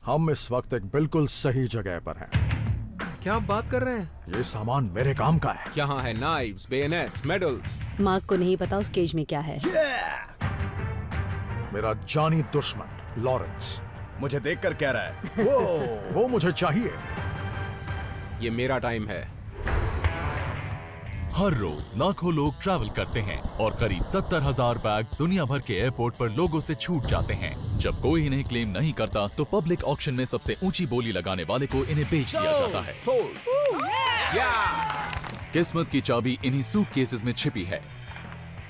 हम इस वक्त एक बिल्कुल सही जगह पर हैं। क्या आप बात कर रहे हैं? ये सामान मेरे काम का है। यहाँ है नाइव्स, बेयनेट्स, मेडल्स। मार्क को नहीं पता उस केज में क्या है। मेरा जानी दुश्मन लॉरेंस मुझे देखकर कह रहा है वो मुझे चाहिए। ये मेरा टाइम है। हर रोज लाखों लोग ट्रैवल करते हैं और करीब 70,000 बैग्स दुनिया भर के एयरपोर्ट पर लोगों से छूट जाते हैं। जब कोई इन्हें क्लेम नहीं करता तो पब्लिक ऑक्शन में सबसे ऊंची बोली लगाने वाले को इन्हें बेच दिया जाता है। किस्मत की चाबी इन्हीं सूटकेसेस में छिपी है,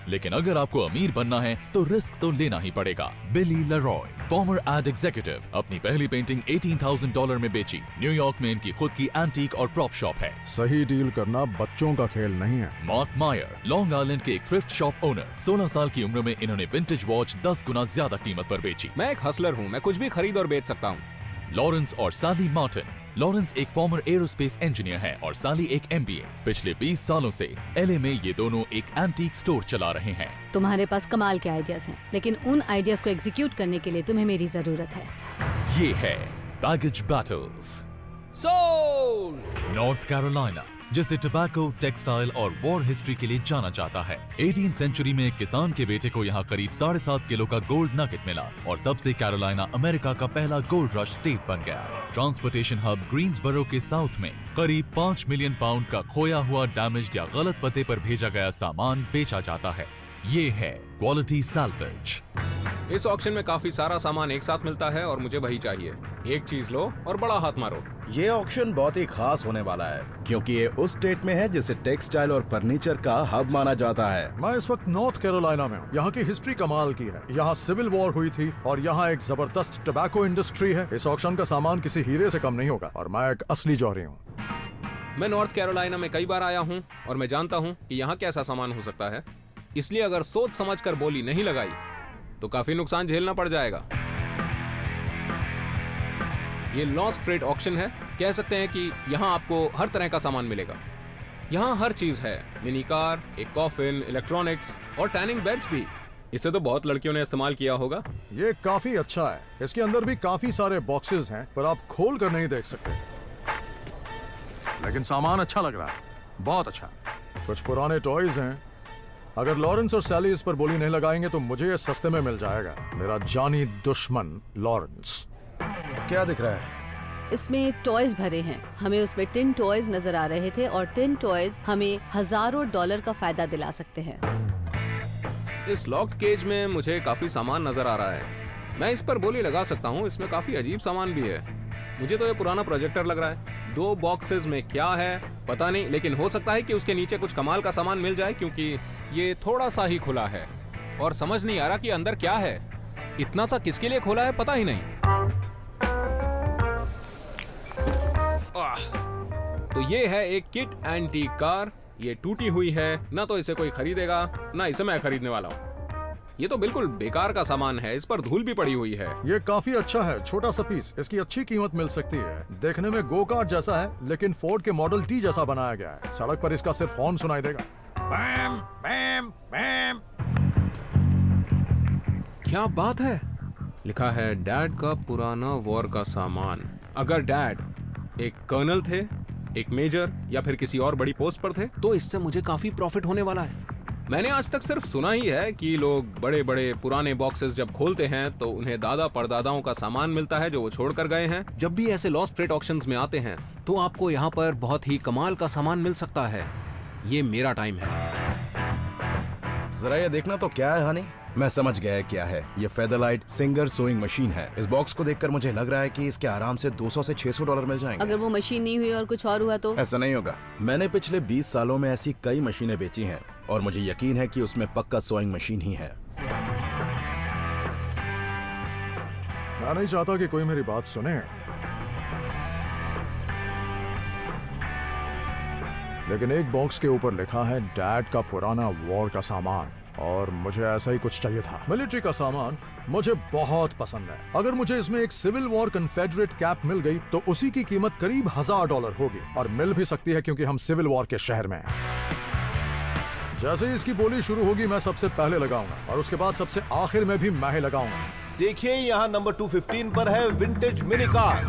लेकिन अगर आपको अमीर बनना है तो रिस्क तो लेना ही पड़ेगा। बिली लेरॉय, फॉर्मर एड एग्जीक्यूटिव, अपनी पहली पेंटिंग $18,000 में बेची। न्यूयॉर्क में इनकी खुद की एंटीक और प्रॉप शॉप है। सही डील करना बच्चों का खेल नहीं है। मार्क मायर, लॉन्ग आइलैंड के एक थ्रिफ्ट शॉप ओनर, 16 साल की उम्र में इन्होंने विंटेज वॉच 10 गुना ज्यादा कीमत पर बेची। मैं एक हसलर हूँ, मैं कुछ भी खरीद और बेच सकता हूँ। लॉरेंस और सैली मार्टिन, लॉरेंस एक फॉर्मर एरोस्पेस इंजीनियर है और सैली एक MBA। पिछले 20 सालों से LA में ये दोनों एक एंटीक स्टोर चला रहे हैं। तुम्हारे पास कमाल के आइडियाज हैं, लेकिन उन आइडियाज को एग्जीक्यूट करने के लिए तुम्हें मेरी जरूरत है। ये है baggage battles. Sold! North Carolina, जिसे टबैको, टेक्सटाइल और वॉर हिस्ट्री के लिए जाना जाता है। 18th सेंचुरी में एक किसान के बेटे को यहाँ करीब 7.5 किलो का गोल्ड नगेट मिला और तब से कैरोलिना अमेरिका का पहला गोल्ड रश स्टेट बन गया। ट्रांसपोर्टेशन हब ग्रीन्सबरो के साउथ में करीब 5 मिलियन पाउंड का खोया हुआ, डैमेज्ड या गलत पते पर भेजा गया सामान बेचा जाता है। ये है क्वालिटी सैल्वेज। इस ऑक्शन में काफी सारा सामान एक साथ मिलता है और मुझे वही चाहिए। एक चीज लो और बड़ा हाथ मारो। ये ऑक्शन बहुत ही खास होने वाला है क्योंकि ये उस स्टेट में है जिसे टेक्सटाइल और फर्नीचर का हब माना जाता है। मैं इस वक्त नॉर्थ कैरोलिना में हूँ। यहाँ की हिस्ट्री कमाल की है। यहाँ सिविल वॉर हुई थी और यहाँ एक जबरदस्त टबैको इंडस्ट्री है। इस ऑक्शन का सामान किसी हीरे से कम नहीं होगा और मैं एक असली जौहरी हूँ। मैं नॉर्थ कैरोलिना में कई बार आया हूँ और मैं जानता हूँ कि यहाँ कैसा सामान हो सकता है, इसलिए अगर सोच समझकर बोली नहीं लगाई तो काफी नुकसान झेलना पड़ जाएगा। ये लॉस्ट ट्रेड ऑक्शन है। कह सकते हैं कि यहाँ आपको हर तरह का सामान मिलेगा। यहाँ हर चीज है, मिनी कार, एक कॉफिन, इलेक्ट्रॉनिक्स और टैनिंग बेड्स भी। इसे तो बहुत लड़कियों ने इस्तेमाल किया होगा। ये काफी अच्छा है। इसके अंदर भी काफी सारे बॉक्सेस हैं, पर आप खोल कर नहीं देख सकते। लेकिन सामान अच्छा लग रहा है, बहुत अच्छा। कुछ पुराने टॉयज हैं। अगर लॉरेंस और सैली इस पर बोली नहीं लगाएंगे तो मुझे ये सस्ते में मिल जाएगा। मेरा जानी दुश्मन लॉरेंस। क्या दिख रहा है? इसमें टॉयज भरे हैं। हमें उसमें 10 टॉयज नजर आ रहे थे और 10 टॉयज हमें हजारों डॉलर का फायदा दिला सकते हैं। इस लॉक्ड केज में मुझे काफी सामान नजर आ रहा है। मैं इस पर बोली लगा सकता हूँ। इसमें काफी अजीब सामान भी है। मुझे तो ये पुराना प्रोजेक्टर लग रहा है। 2 बॉक्सेस में क्या है पता नहीं, लेकिन हो सकता है कि उसके नीचे कुछ कमाल का सामान मिल जाए क्योंकि ये थोड़ा सा ही खुला है और समझ नहीं आ रहा कि अंदर क्या है। इतना सा किसके लिए खोला है पता ही नहीं। तो ये है एक किट एंटीक कार। ये टूटी हुई है, ना तो इसे कोई खरीदेगा ना इसे मैं खरीदने वाला हूँ। ये तो बिल्कुल बेकार का सामान है। इस पर धूल भी पड़ी हुई है। ये काफी अच्छा है, छोटा सा पीस। इसकी अच्छी कीमत मिल सकती है। देखने में गो कार्ट जैसा है, लेकिन फोर्ड के मॉडल T जैसा बनाया गया है। सड़क पर इसका सिर्फ हॉर्न सुनाई देगा। बैम, बैम, बैम। क्या बात है? लिखा है डैड का पुराना वॉर का सामान। अगर डैड एक कर्नल थे, एक मेजर या फिर किसी और बड़ी पोस्ट पर थे तो इससे मुझे काफी प्रॉफिट होने वाला है। मैंने आज तक सिर्फ सुना ही है कि लोग बड़े बड़े पुराने बॉक्सेस जब खोलते हैं तो उन्हें दादा परदादाओं का सामान मिलता है जो वो छोड़ कर गए हैं। जब भी ऐसे लॉस्ट ट्रेड ऑक्शंस में आते हैं तो आपको यहाँ पर बहुत ही कमाल का सामान मिल सकता है। ये मेरा टाइम है। जरा ये देखना तो क्या है हनी? मैं समझ गया है क्या है। ये फेदरलाइट सिंगर सोइंग मशीन है। इस बॉक्स को देखकर मुझे लग रहा है कि इसके आराम से 200 से 600 डॉलर मिल जाएंगे। अगर वो मशीन नहीं हुई और कुछ और हुआ तो? ऐसा नहीं होगा। मैंने पिछले 20 सालों में ऐसी कई मशीनें बेची हैं और मुझे यकीन है कि उसमें पक्का सोइंग मशीन ही है। मैं नहीं चाहता कि कोई मेरी बात सुने, लेकिन एक बॉक्स के ऊपर लिखा है डैड का पुराना वॉर का सामान और मुझे ऐसा ही कुछ चाहिए था। मिलिट्री का सामान मुझे बहुत पसंद है। अगर मुझे इसमें एक सिविल वॉर कन्फेडरेट कैप मिल गई तो उसी की कीमत करीब $1000 होगी और मिल भी सकती है क्योंकि हम सिविल वॉर के शहर में हैं। जैसे ही इसकी बोली शुरू होगी मैं सबसे पहले लगाऊंगा और उसके बाद सबसे आखिर में भी मैं ही लगाऊंगा। देखिए यहाँ नंबर 215 पर है विंटेज मिनी कार।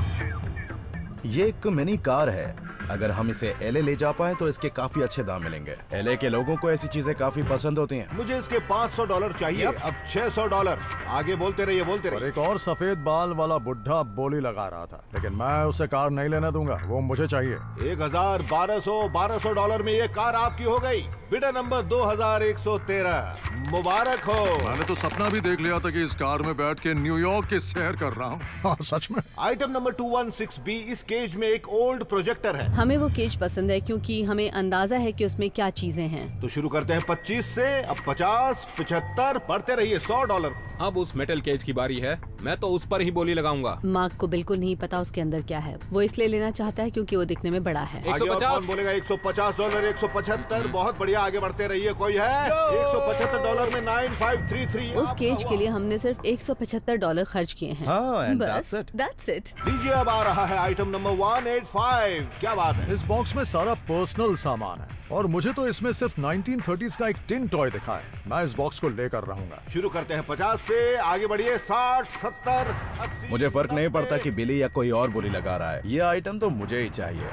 ये एक मिनी कार है। अगर हम इसे एलए ले जा पाए तो इसके काफी अच्छे दाम मिलेंगे। एलए के लोगों को ऐसी चीजें काफी पसंद होती हैं। मुझे इसके $500 चाहिए। अब $600। आगे बोलते रहिए, बोलते और रहिए। एक और सफेद बाल वाला बुढ़ा बोली लगा रहा था, लेकिन मैं उसे कार नहीं लेने दूंगा, वो मुझे चाहिए। $1200 में ये कार आपकी हो गई। बिडा नंबर 2113। मुबारक हो। मैंने तो सपना भी देख लिया था कि इस कार में बैठ के न्यूयॉर्क की सैर कर रहा हूँ। हाँ, सच में। Item number 216B। इस केज में एक ओल्ड प्रोजेक्टर है। हमें वो केज पसंद है क्योंकि हमें अंदाजा है कि उसमें क्या चीजें हैं। तो शुरू करते हैं 25 से। अब 50, 75 बढ़ते रहिए $100। अब उस मेटल केज की बारी है। मैं तो उस पर ही बोली लगाऊंगा। मार्क को बिल्कुल नहीं पता उसके अंदर क्या है। वो इसलिए लेना चाहता है क्योंकि वो दिखने में बड़ा है। आगे और 150। कौन बोलेगा? $150, 175। बहुत बढ़िया, आगे बढ़ते रहिए। कोई है? $175 में 9533। उस केज के लिए हमने सिर्फ $175 खर्च किए हैं। बस that's it। लीजिए, अब आ रहा है आइटम नंबर 185। क्या बात है? इस बॉक्स में सारा पर्सनल सामान है और मुझे तो इसमें सिर्फ 1930s का एक टिन टॉय दिखा है। मैं इस बॉक्स को लेकर रहूंगा। शुरू करते हैं 50 से। आगे बढ़िए 60, 70, 80। मुझे फर्क नहीं पड़ता कि बिली या कोई और बोली लगा रहा है। ये आइटम तो मुझे ही चाहिए।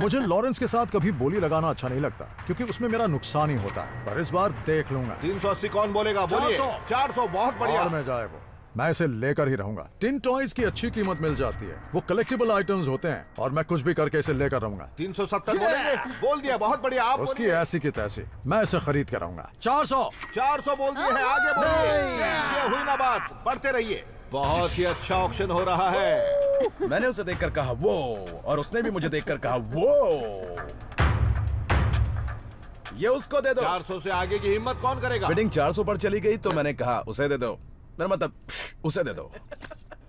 मुझे लॉरेंस के साथ कभी बोली लगाना अच्छा नहीं लगता क्योंकि उसमें मेरा नुकसान ही होता है, पर इस बार देख लूंगा। 380 कौन बोलेगा? बोलिए। 400। बहुत बढ़िया। और में जाए वो, मैं इसे लेकर ही रहूंगा। टिन टॉयज की अच्छी कीमत मिल जाती है, वो कलेक्टिबल आइटम्स होते हैं और मैं कुछ भी करके इसे लेकर रहूंगा। 370 बोलेंगे? बोल दिया। बहुत बढ़िया। आप उसकी बोलिए। ऐसी की तैसी, मैं इसे खरीद कर रहूंगा। 400। 400 बोल दिए हैं। आगे बोलिए। ये हुई ना बात। बढ़ते रहिए। बहुत ही अच्छा ऑक्शन हो रहा है। मैंने उसे देखकर कहा वो, और उसने भी मुझे देखकर कहा वो। ये उसको दे दो। 400 से आगे की हिम्मत कौन करेगा? बिडिंग 400 पर चली गई तो मैंने कहा उसे दे दो। मेरा मतलब उसे दे दो।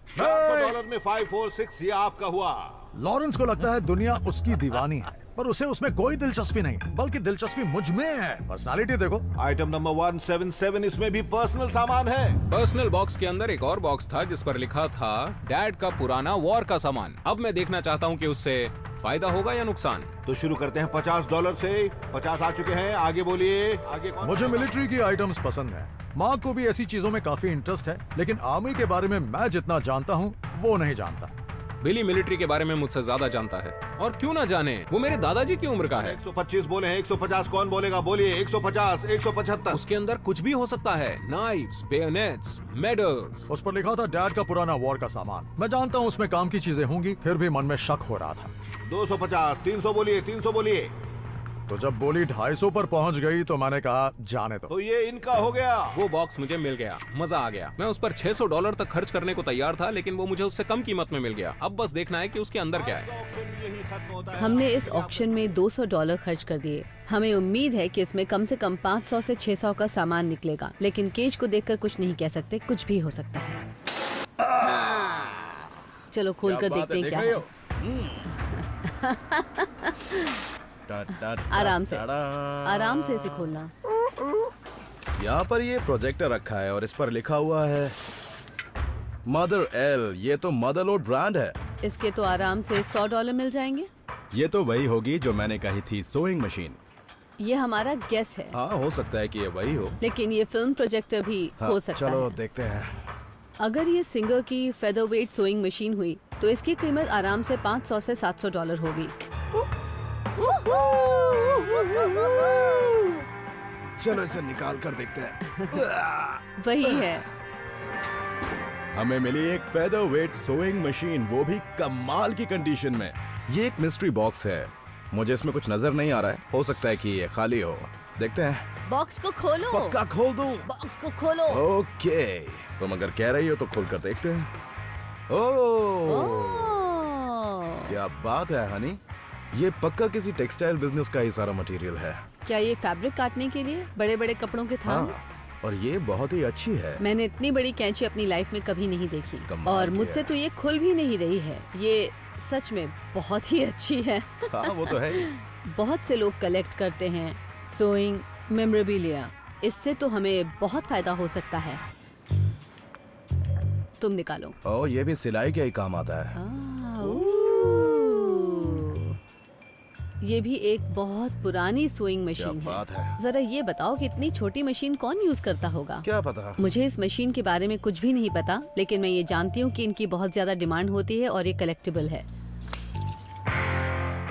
$400 में 546। ये आपका हुआ। लॉरेंस को लगता है दुनिया उसकी दीवानी है, पर उसे उसमें कोई दिलचस्पी नहीं, बल्कि दिलचस्पी मुझ में है। पर्सनालिटी देखो। Item number 177। इसमें भी पर्सनल सामान है। पर्सनल बॉक्स के अंदर एक और बॉक्स था जिस पर लिखा था डैड का पुराना वॉर का सामान। अब मैं देखना चाहता हूँ कि उससे फायदा होगा या नुकसान। तो शुरू करते हैं $50 से। 50 आ चुके हैं। आगे बोलिए। आगे कौन? मुझे मिलिट्री की आइटम्स पसंद है। माँ को भी ऐसी चीजों में काफी इंटरेस्ट है, लेकिन आर्मी के बारे में मैं जितना जानता हूँ वो नहीं जानता। बिली मिलिट्री के बारे में मुझसे ज्यादा जानता है, और क्यों ना जाने, वो मेरे दादाजी की उम्र का है। 125 बोले हैं। 150 कौन बोलेगा? बोलिए। 150, 175। उसके अंदर कुछ भी हो सकता है। Knives, bayonets, medals. उस पर लिखा था डैड का पुराना वॉर का सामान। मैं जानता हूँ उसमें काम की चीजें होंगी, फिर भी मन में शक हो रहा था। 250, 300 बोलिए। 300 बोलिए। तो जब बोली 250 पर पहुंच गई तो मैंने कहा जाने दो। तो ये इनका हो गया। वो बॉक्स मुझे मिल गया, मजा आ गया। मैं उस पर $600 तक खर्च करने को तैयार था, लेकिन वो मुझे उससे कम कीमत में मिल गया। अब बस देखना है कि उसके अंदर क्या है। यही खत्म होता है। हमने इस ऑक्शन में $200 खर्च कर दिए। हमें उम्मीद है कि इसमें कम से कम 500 से 600 का सामान निकलेगा, लेकिन केज को देखकर कुछ नहीं कह सकते, कुछ भी हो सकता है। चलो खोल कर देखते हैं क्या है। आराम से, आराम से इसे खोलना। यहाँ पर ये प्रोजेक्टर रखा है और इस पर लिखा हुआ है मदर एल। ये तो मदरलोड ब्रांड है। इसके तो आराम से $100 मिल जाएंगे। ये तो वही होगी जो मैंने कही थी, सोइंग मशीन। ये हमारा गेस है, हाँ, हो सकता है कि ये वही हो। लेकिन ये फिल्म प्रोजेक्टर भी हाँ, हो सकता चलो है। देखते हैं। अगर ये सिंगर की फेदरवेट सोइंग मशीन हुई तो इसकी कीमत आराम से $500 से $700 होगी। चलो इसे निकाल कर देखते हैं। वही है। हमें मिली एक फेदरवेट सोइंग मशीन, वो भी कमाल की कंडीशन में। ये एक मिस्ट्री बॉक्स है, मुझे इसमें कुछ नजर नहीं आ रहा है। हो सकता है कि ये खाली हो। देखते हैं। बॉक्स को खोलो। पक्का खोल दूं? बॉक्स को खोलो। ओके, तुम अगर कह रही हो तो खोल कर देखते हैं। ओह, क्या बात है हनी, ये पक्का किसी टेक्सटाइल बिजनेस का ही सारा मटेरियल है। क्या ये फैब्रिक काटने के लिए? बड़े बड़े कपड़ों के थान? हाँ, और ये बहुत ही अच्छी है। मैंने इतनी बड़ी कैंची अपनी लाइफ में कभी नहीं देखी, कमाल और की मुझसे है। तो ये खुल भी नहीं रही है। ये सच में बहुत ही अच्छी है। हाँ, वो तो है ही। बहुत से लोग कलेक्ट करते हैं सोइंग मेमोरेबिलिया। इससे तो हमें बहुत फायदा हो सकता है। तुम निकालो। ओह, ये भी सिलाई के ही काम आता है। ये भी एक बहुत पुरानी सोइंग क्या मशीन है। बात है। जरा ये बताओ कि इतनी छोटी मशीन कौन यूज करता होगा? क्या पता। मुझे इस मशीन के बारे में कुछ भी नहीं पता, लेकिन मैं ये जानती हूँ कि इनकी बहुत ज्यादा डिमांड होती है और ये कलेक्टिबल है।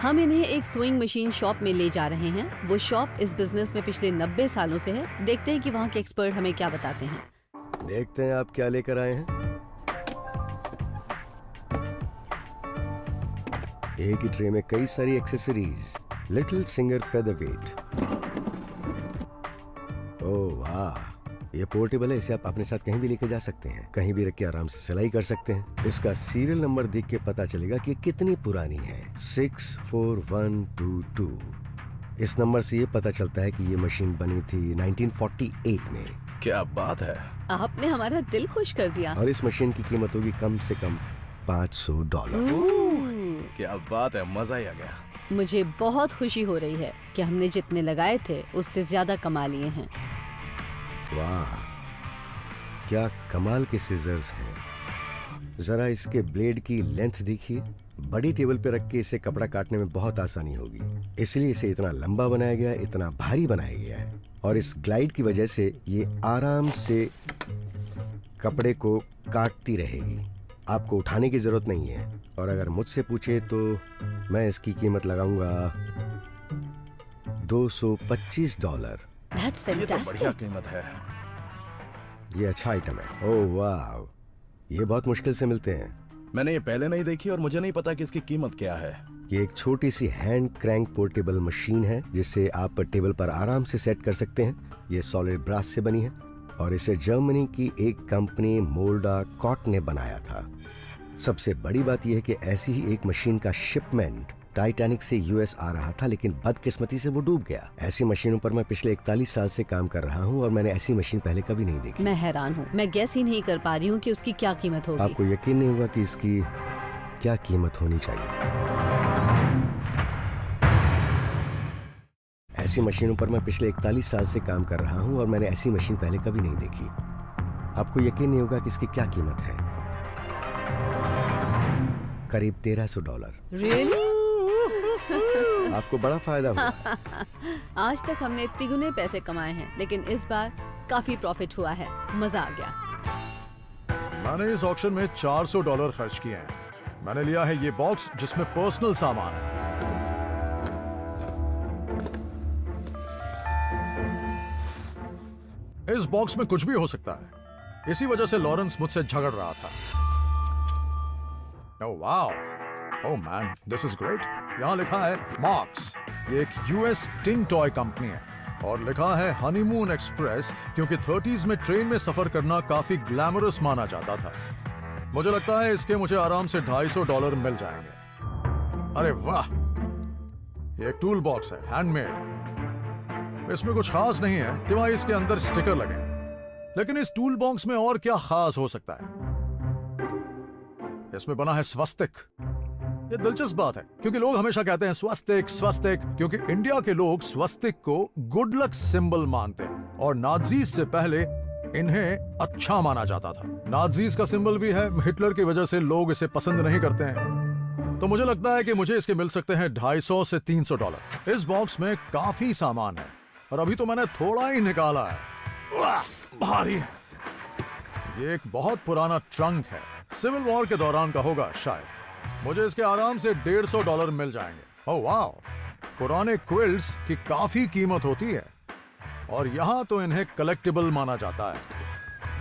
हम इन्हें एक सोइंग मशीन शॉप में ले जा रहे हैं। वो शॉप इस बिजनेस में पिछले 90 सालों से है। देखते हैं कि वहाँ के एक्सपर्ट हमें क्या बताते हैं। देखते हैं आप क्या लेकर आए हैं। एक ही ट्रे में कई सारी accessories. Little Singer Featherweight. Oh वाह, ये पोर्टेबल है। इसे आप अपने साथ कहीं भी लेके जा सकते हैं, कहीं भी रख के आराम से सिलाई कर सकते हैं। इसका सीरियल नंबर देख के पता चलेगा कि कितनी पुरानी है। 64122। इस नंबर से ये पता चलता है कि ये मशीन बनी थी 1948 में। क्या बात है। आपने हमारा दिल खुश कर दिया। और इस मशीन की कीमत होगी कम से कम $500। क्या बात है, मजा ही आ गया। मुझे बहुत खुशी हो रही है कि हमने जितने लगाए थे उससे ज्यादा कमा लिए हैं। वाह, क्या कमाल के सीजर्स हैं। जरा इसके ब्लेड की लेंथ देखिए। बड़ी टेबल पे रख के इसे कपड़ा काटने में बहुत आसानी होगी, इसलिए इसे इतना लंबा बनाया गया, इतना भारी बनाया गया है। और इस ग्लाइड की वजह से ये आराम से कपड़े को काटती रहेगी। आपको उठाने की जरूरत नहीं है। और अगर मुझसे पूछे तो मैं इसकी कीमत लगाऊंगा $225। That's ये तो बढ़िया fantastic. कीमत है। ये अच्छा आइटम है। ओह वाह, ये बहुत मुश्किल से मिलते हैं। मैंने ये पहले नहीं देखी और मुझे नहीं पता कि इसकी कीमत क्या है। ये एक छोटी सी हैंड क्रैंक पोर्टेबल मशीन है जिसे आप टेबल पर आराम से सेट कर सकते हैं। ये सॉलिड ब्रास से बनी है और इसे जर्मनी की एक कंपनी मोल्डा कॉट ने बनाया था। सबसे बड़ी बात यह है कि ऐसी ही एक मशीन का शिपमेंट टाइटैनिक से यूएस आ रहा था, लेकिन बदकिस्मती से वो डूब गया। ऐसी मशीनों पर मैं पिछले 41 साल से काम कर रहा हूँ और मैंने ऐसी मशीन पहले कभी नहीं देखी। मैं हैरान हूँ। मैं गैस ही नहीं कर पा रही हूँ कि उसकी क्या कीमत होगी। आपको यकीन नहीं होगा कि इसकी क्या कीमत होनी चाहिए। ऐसी मशीनों पर मैं पिछले 41 साल से काम कर रहा हूँ और मैंने ऐसी मशीन पहले कभी नहीं देखी। आपको यकीन नहीं होगा कि इसकी क्या कीमत है। करीब $1300। Really? आपको बड़ा फायदा हुआ। आज तक हमने तिगुने पैसे कमाए हैं, लेकिन इस बार काफी प्रॉफिट हुआ है। मजा आ गया। मैंने इस ऑक्शन में $400 खर्च किए हैं। मैंने लिया है ये बॉक्स जिसमें पर्सनल सामान है। इस बॉक्स में कुछ भी हो सकता है। इसी वजह से लॉरेंस मुझसे झगड़ रहा था। Oh wow! Oh man, this is great. यहाँ लिखा है मार्क्स। ये एक यूएस टिन टॉय कंपनी है और लिखा है हनीमून एक्सप्रेस, क्योंकि 30s में ट्रेन में सफर करना काफी ग्लैमरस माना जाता था। मुझे लगता है इसके मुझे आराम से $250 मिल जाएंगे। अरे वाह, ये एक टूल बॉक्स है, हैंडमेड। इसमें कुछ खास नहीं है, डिवाइस के अंदर स्टिकर लगे हैं। लेकिन इस टूल बॉक्स में और क्या खास हो सकता है? इसमें बना है स्वस्तिक। ये दिलचस्प बात है क्योंकि लोग हमेशा कहते हैं स्वस्तिक स्वस्तिक, क्योंकि इंडिया के लोग स्वस्तिक को गुड लक सिंबल मानते हैं और नाज़ीज से पहले इन्हें अच्छा माना जाता था। नाज़ीज का सिंबल भी है, हिटलर की वजह से लोग इसे पसंद नहीं करते हैं। तो मुझे लगता है कि मुझे इसके मिल सकते हैं $250 से $300। इस बॉक्स में काफी सामान है और अभी तो मैंने थोड़ा ही निकाला है। वाह, भारी है। ये एक बहुत पुराना ट्रंक है, सिविल वॉर के दौरान का होगा शायद। मुझे इसके आराम से $150 मिल जाएंगे। ओह वाह, पुराने क्विल्ट्स की काफी कीमत होती है और यहाँ तो इन्हें कलेक्टिबल माना जाता है।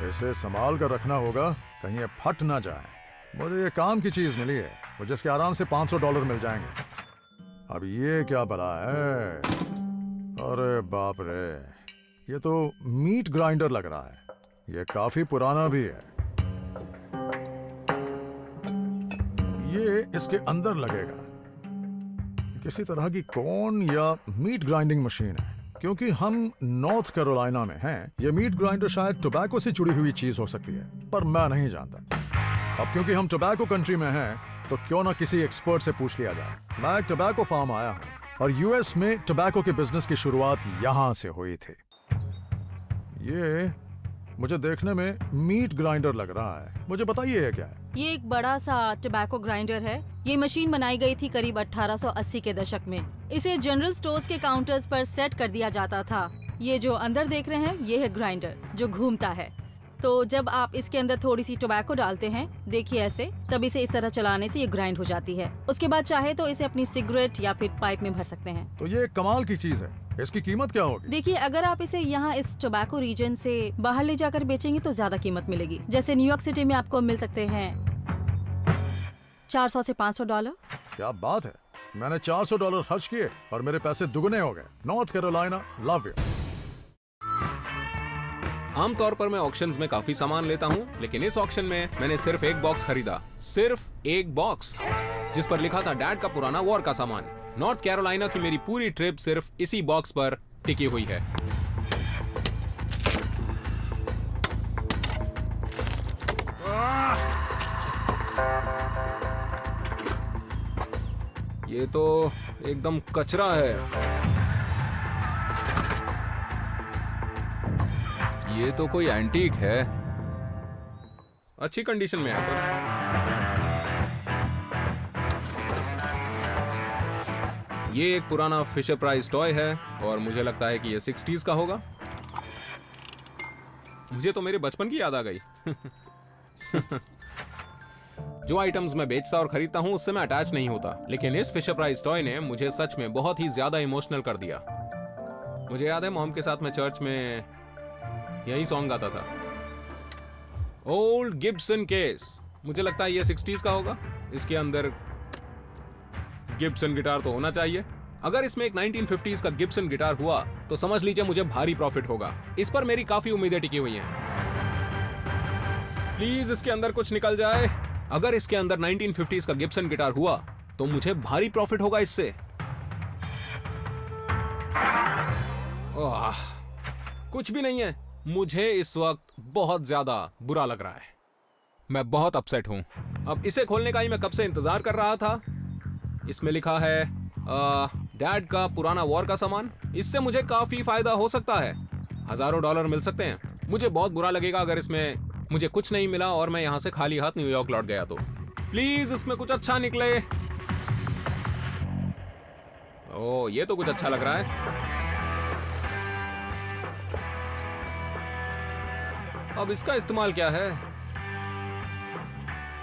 इसे संभाल कर रखना होगा, कहीं ये फट ना जाए। मुझे ये काम की चीज मिली है, मुझे इसके आराम से $500 मिल जाएंगे। अब ये क्या बला है? अरे बाप रे, ये तो मीट ग्राइंडर लग रहा है। ये काफी पुराना भी है। ये इसके अंदर लगेगा। किसी तरह की कॉर्न या मीट ग्राइंडिंग मशीन है। क्योंकि हम नॉर्थ कैरोलिना में हैं, ये मीट ग्राइंडर शायद टोबैको से जुड़ी हुई चीज हो सकती है, पर मैं नहीं जानता। अब क्योंकि हम टोबैको कंट्री में हैं, तो क्यों ना किसी एक्सपर्ट से पूछ लिया जाए। मैं एक टोबैको फार्म आया हूँ और यूएस में टोबैको के बिजनेस की शुरुआत यहाँ से हुई थी। ये मुझे देखने में मीट ग्राइंडर लग रहा है। मुझे बताइए ये क्या है? ये एक बड़ा सा टबैको ग्राइंडर है। ये मशीन बनाई गई थी करीब 1880 के दशक में। इसे जनरल स्टोर्स के काउंटर्स पर सेट कर दिया जाता था। ये जो अंदर देख रहे हैं, ये है ग्राइंडर जो घूमता है। तो जब आप इसके अंदर थोड़ी सी टोबैको डालते हैं, देखिए ऐसे, तब इसे इस तरह चलाने से ये ग्राइंड हो जाती है। उसके बाद चाहे तो इसे अपनी सिगरेट या फिर पाइप में भर सकते हैं। तो ये एक कमाल की चीज है। इसकी कीमत क्या होगी? देखिए, अगर आप इसे यहाँ इस टोबैको रीजन से बाहर ले जाकर बेचेंगे तो ज्यादा कीमत मिलेगी। जैसे न्यूयॉर्क सिटी में आपको मिल सकते हैं 400 से $500। क्या बात है, मैंने $400 खर्च किए और मेरे पैसे दुगने हो गए। North Carolina, love you. आमतौर पर मैं ऑक्शंस में काफी सामान लेता हूँ, लेकिन इस ऑक्शन में मैंने सिर्फ एक बॉक्स खरीदा। सिर्फ एक बॉक्स, जिस पर लिखा था डैड का पुराना वॉर का सामान। नॉर्थ कैरोलिना की मेरी पूरी ट्रिप सिर्फ इसी बॉक्स पर टिकी हुई है। ये तो एकदम कचरा है। ये तो कोई एंटीक है। अच्छी कंडीशन में है पर। ये एक पुराना फिशर प्राइस टॉय है और मुझे लगता है कि ये 60s का होगा। मुझे तो मेरे बचपन की याद आ गई। जो आइटम्स मैं बेचता और खरीदता हूं उससे मैं अटैच नहीं होता, लेकिन इस फिशर प्राइस टॉय ने मुझे सच में बहुत ही ज्यादा इमोशनल कर दिया। मुझे याद है मॉम के साथ मैं चर्च में यही सॉन्ग गाता था, ओल्ड गिब्सन केस। मुझे लगता है ये 60s का होगा। इसके अंदर गिब्सन गिटार तो होना चाहिए। अगर इसमें एक 1950s का गिब्सन गिटार हुआ तो समझ लीजिए मुझे भारी प्रॉफिट होगा। इस पर मेरी काफी उम्मीदें टिकी हुई हैं। प्लीज इसके अंदर कुछ निकल जाए। अगर इसके अंदर 1950s का गिब्सन गिटार हुआ तो मुझे भारी प्रॉफिट होगा इससे। कुछ भी नहीं है। मुझे इस वक्त बहुत ज्यादा बुरा लग रहा है। मैं बहुत अपसेट हूं। अब इसे खोलने का ही मैं कब से इंतजार कर रहा था। इसमें लिखा है डैड का पुराना वॉर का सामान। इससे मुझे काफी फायदा हो सकता है। हजारों डॉलर मिल सकते हैं। मुझे बहुत बुरा लगेगा अगर इसमें मुझे कुछ नहीं मिला और मैं यहां से खाली हाथ न्यूयॉर्क लौट गया तो। प्लीज इसमें कुछ अच्छा निकले। ओह, ये तो कुछ अच्छा लग रहा है। अब इसका इस्तेमाल क्या है?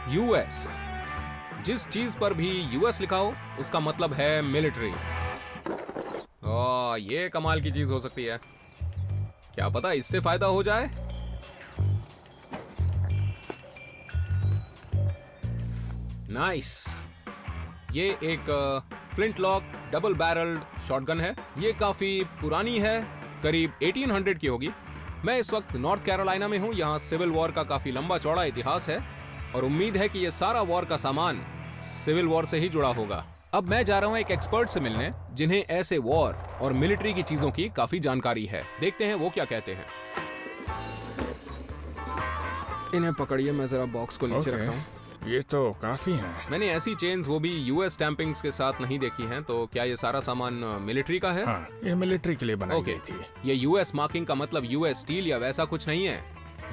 यूएस। जिस चीज पर भी यूएस लिखा हो उसका मतलब है मिलिट्री। ये कमाल की चीज हो सकती है। क्या पता इससे फायदा हो जाए। नाइस। ये एक flint lock double barrelled shotgun है। ये काफी पुरानी है, करीब 1800 की होगी। मैं इस वक्त नॉर्थ कैरोलिना में हूँ। यहाँ सिविल वॉर का काफी लंबा चौड़ा इतिहास है और उम्मीद है कि ये सारा वॉर का सामान सिविल वॉर से ही जुड़ा होगा। अब मैं जा रहा हूँ एक एक्सपर्ट से मिलने जिन्हें ऐसे वॉर और मिलिट्री की चीजों की काफी जानकारी है। देखते हैं वो क्या कहते हैं। इन्हें पकड़िए, मैं जरा बॉक्स को नीचे रखता हूँ। ये तो काफी है। मैंने ऐसी चेन्स वो भी यूएस स्टैंपिंग्स के साथ नहीं देखी हैं। तो क्या ये सारा सामान मिलिट्री का है? हाँ, ये मिलिट्री के लिए बनाई गई थी। ये यूएस मार्किंग का मतलब यूएस स्टील या वैसा कुछ नहीं है।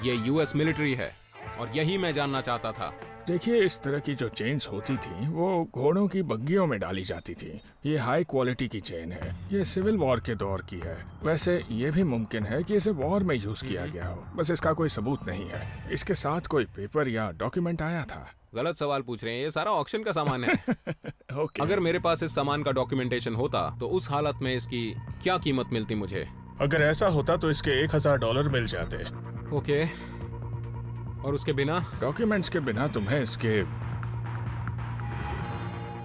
ये यूएस मिलिट्री है और यही मैं जानना चाहता था। देखिए, इस तरह की जो चेन्स होती थी वो घोड़ों की बग्गियों में डाली जाती थी। ये हाई क्वालिटी की चेन है। ये सिविल वॉर के दौर की है। वैसे ये भी मुमकिन है कि इसे वॉर में यूज किया गया हो, बस इसका कोई सबूत नहीं है। इसके साथ कोई पेपर या डॉक्यूमेंट आया था? गलत सवाल पूछ रहे हैं। ये सारा ऑक्शन का सामान है। ओके। अगर मेरे पास इस सामान का डॉक्यूमेंटेशन होता तो उस हालत में इसकी क्या कीमत मिलती मुझे? अगर ऐसा होता तो इसके $1000 मिल जाते। ओके। और उसके बिना? डॉक्यूमेंट्स के बिना तुम्हें इसके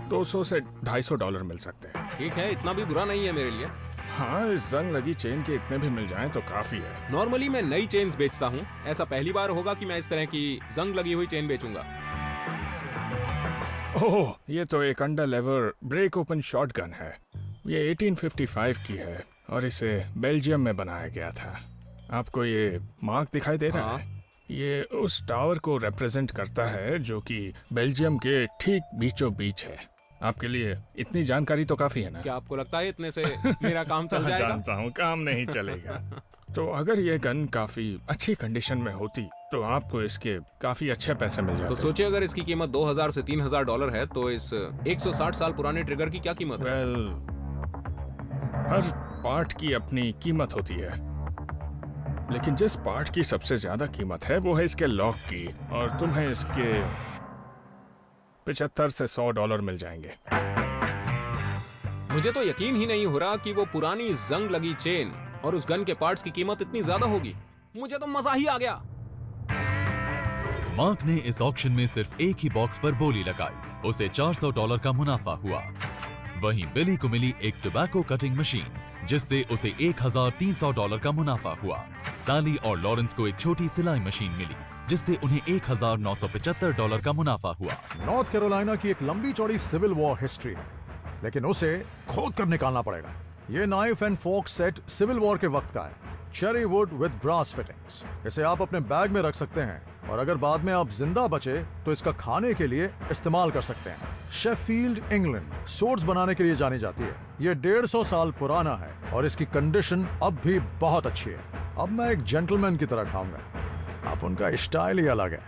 $200 से $250 मिल सकते हैं। ठीक है, इतना भी बुरा नहीं है मेरे लिए। हाँ, इस जंग लगी चेन के इतने भी मिल जाएं तो काफी है। नॉर्मली मैं नई चेन्स बेचता हूँ। ऐसा पहली बार होगा कि मैं इस तरह की जंग लगी हुई चेन बेचूंगा। ओह, ये तो एक अंडर लेवर ब्रेक ओपन शॉटगन है। ये 1855 की है और इसे बेल्जियम में बनाया गया था। आपको ये मार्क दिखाई दे रहा है? ये उस टावर को रिप्रेजेंट करता है जो कि बेल्जियम के ठीक बीचों बीच है। आपके लिए इतनी जानकारी तो काफी है ना? क्या आपको लगता है इतने से मेरा काम चल जाएगा? जानता हूँ, काम नहीं चलेगा। तो अगर ये गन काफी अच्छी कंडीशन में होती तो आपको इसके काफी अच्छे पैसे मिल तो जाते। सोचिए अगर इसकी कीमत 2000 से 3000 डॉलर है तो इस 160 साल पुराने ट्रिगर की क्या कीमत है? वेल, हर पार्ट की अपनी कीमत होती है, लेकिन जिस पार्ट की सबसे ज्यादा कीमत है वो है इसके लॉक की, और तुम्हें इसके 75 से 100 डॉलर मिल जाएंगे। मुझे तो यकीन ही नहीं हो रहा कि वो पुरानी जंग लगी चेन और उस गन के पार्ट्स की कीमत इतनी ज्यादा होगी। मुझे तो मजा ही आ गया। मार्क ने इस ऑक्शन में सिर्फ एक ही बॉक्स पर बोली लगाई, उसे 400 डॉलर का मुनाफा हुआ। वहीं बिली को मिली एक टोबैको कटिंग मशीन, जिससे उसे 1300 डॉलर का मुनाफा हुआ। सैली और लॉरेंस को एक छोटी सिलाई मशीन मिली, जिससे उन्हें 1975 डॉलर का मुनाफा हुआ। नॉर्थ कैरोलिना की एक लंबी चौड़ी सिविल वॉर हिस्ट्री है, लेकिन उसे खोद कर निकालना पड़ेगा। ये knife and fork set civil war के वक्त का है, cherry wood with brass fittings. इसे आप अपने बैग में रख सकते हैं और अगर बाद में आप जिंदा बचे तो इसका खाने के लिए इस्तेमाल कर सकते हैं। शेफील्ड इंग्लैंड सोर्ड्स बनाने के लिए जानी जाती है। ये 150 साल पुराना है और इसकी कंडीशन अब भी बहुत अच्छी है। अब मैं एक जेंटलमैन की तरह खाऊंगा। अब उनका स्टाइल ही अलग है।